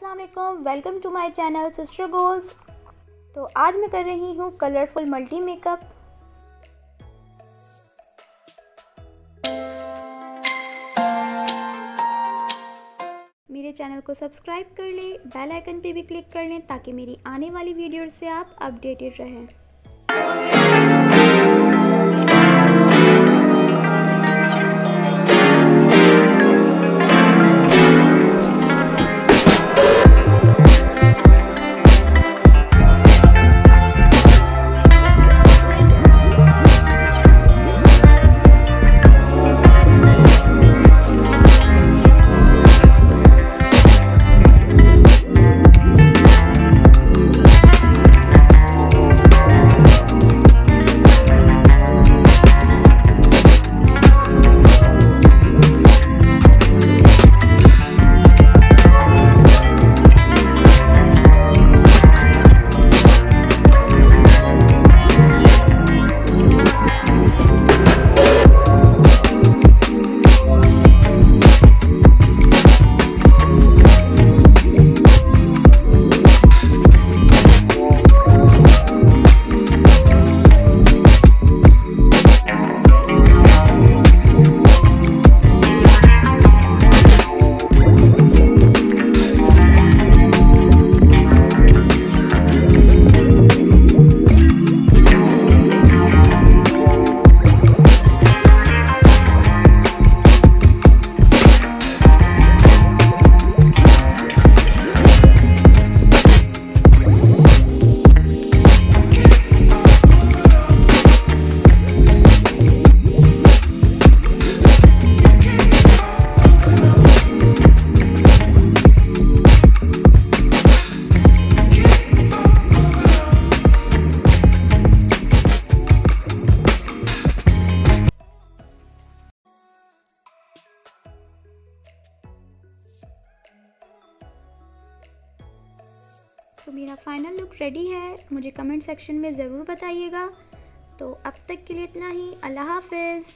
अस्सलाम वालेकुम, welcome to my channel sister goals. तो आज मैं कर रही हूँ कलरफुल मल्टी मेकअप। मेरे चैनल को सब्सक्राइब कर लें, बेल आइकन पे भी क्लिक कर लें ताकि मेरी आने वाली वीडियो से आप अपडेटेड रहें। तो मेरा फाइनल लुक रेडी है, मुझे कमेंट सेक्शन में ज़रूर बताइएगा। तो अब तक के लिए इतना ही, अल्लाह हाफ़िज़।